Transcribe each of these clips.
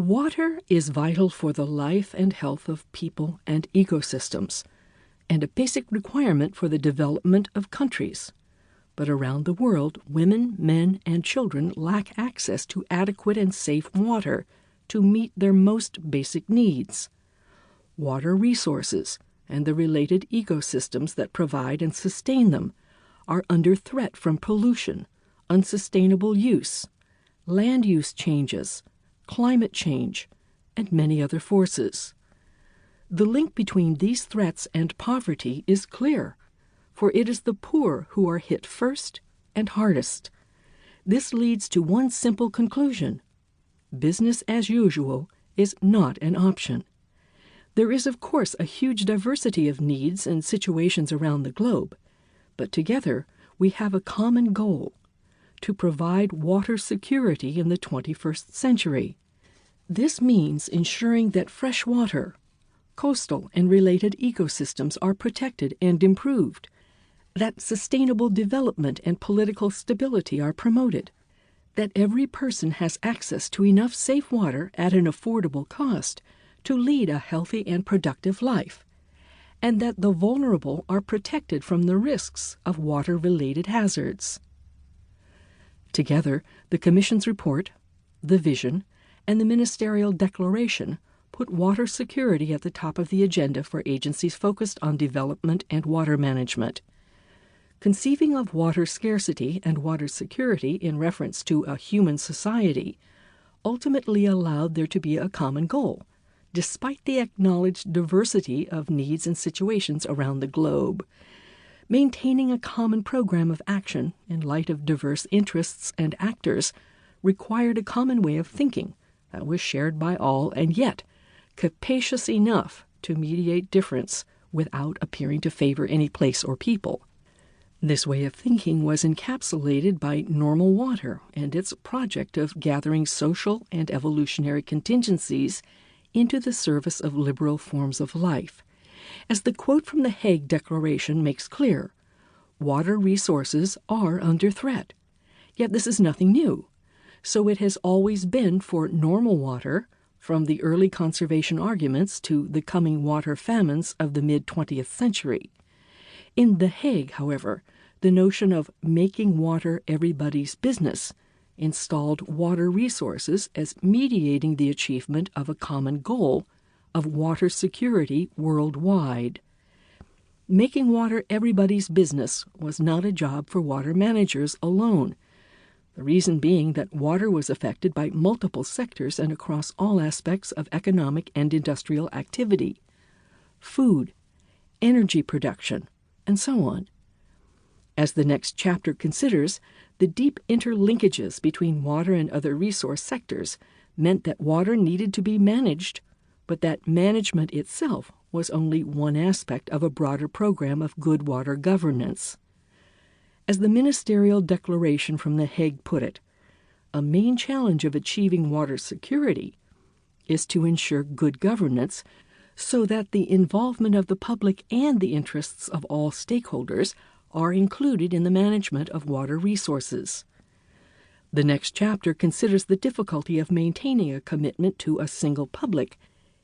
Water is vital for the life and health of people and ecosystems, and a basic requirement for the development of countries. But around the world, women, men, and children lack access to adequate and safe water to meet their most basic needs. Water resources and the related ecosystems that provide and sustain them are under threat from pollution, unsustainable use, land use changes, climate change, and many other forces. The link between these threats and poverty is clear, for it is the poor who are hit first and hardest. This leads to one simple conclusion: business as usual is not an option. There is, of course, a huge diversity of needs and situations around the globe, but together we have a common goal: to provide water security in the 21st century. This means ensuring that fresh water, coastal and related ecosystems are protected and improved, that sustainable development and political stability are promoted, that every person has access to enough safe water at an affordable cost to lead a healthy and productive life, and that the vulnerable are protected from the risks of water-related hazards. Together, the Commission's report, the vision, and the ministerial declaration put water security at the top of the agenda for agencies focused on development and water management. Conceiving of water scarcity and water security in reference to a human society ultimately allowed there to be a common goal, despite the acknowledged diversity of needs and situations around the globe. Maintaining a common program of action in light of diverse interests and actors required a common way of thinking that was shared by all and yet capacious enough to mediate difference without appearing to favor any place or people. This way of thinking was encapsulated by normal water and its project of gathering social and evolutionary contingencies into the service of liberal forms of life. As the quote from the Hague Declaration makes clear, water resources are under threat. Yet this is nothing new. So it has always been for normal water, from the early conservation arguments to the coming water famines of the mid-20th century. In The Hague, however, the notion of making water everybody's business installed water resources as mediating the achievement of a common goal of water security worldwide. Making water everybody's business was not a job for water managers alone. The reason being that water was affected by multiple sectors and across all aspects of economic and industrial activity: food, energy production, and so on. As the next chapter considers, the deep interlinkages between water and other resource sectors meant that water needed to be managed, but that management itself was only one aspect of a broader program of good water governance. As the ministerial declaration from The Hague put it, a main challenge of achieving water security is to ensure good governance so that the involvement of the public and the interests of all stakeholders are included in the management of water resources. The next chapter considers the difficulty of maintaining a commitment to a single public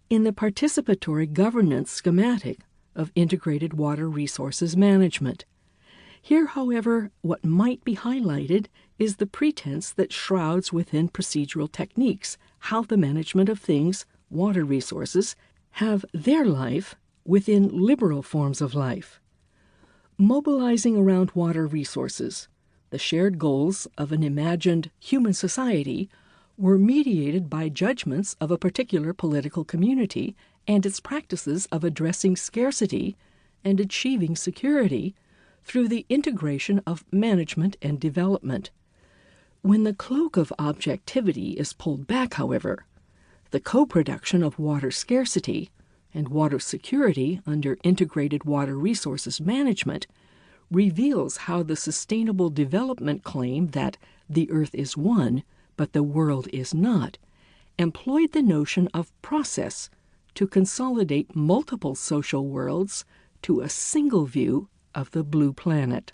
in the participatory governance schematic of integrated water resources management. Here, however, what might be highlighted is the pretense that shrouds within procedural techniques how the management of things, water resources, have their life within liberal forms of life. Mobilizing around water resources, the shared goals of an imagined human society were mediated by judgments of a particular political community and its practices of addressing scarcity and achieving security through the integration of management and development. When the cloak of objectivity is pulled back, however, the co-production of water scarcity and water security under integrated water resources management reveals how the sustainable development claim that the earth is one, but the world is not, employed the notion of process to consolidate multiple social worlds to a single view of the blue planet.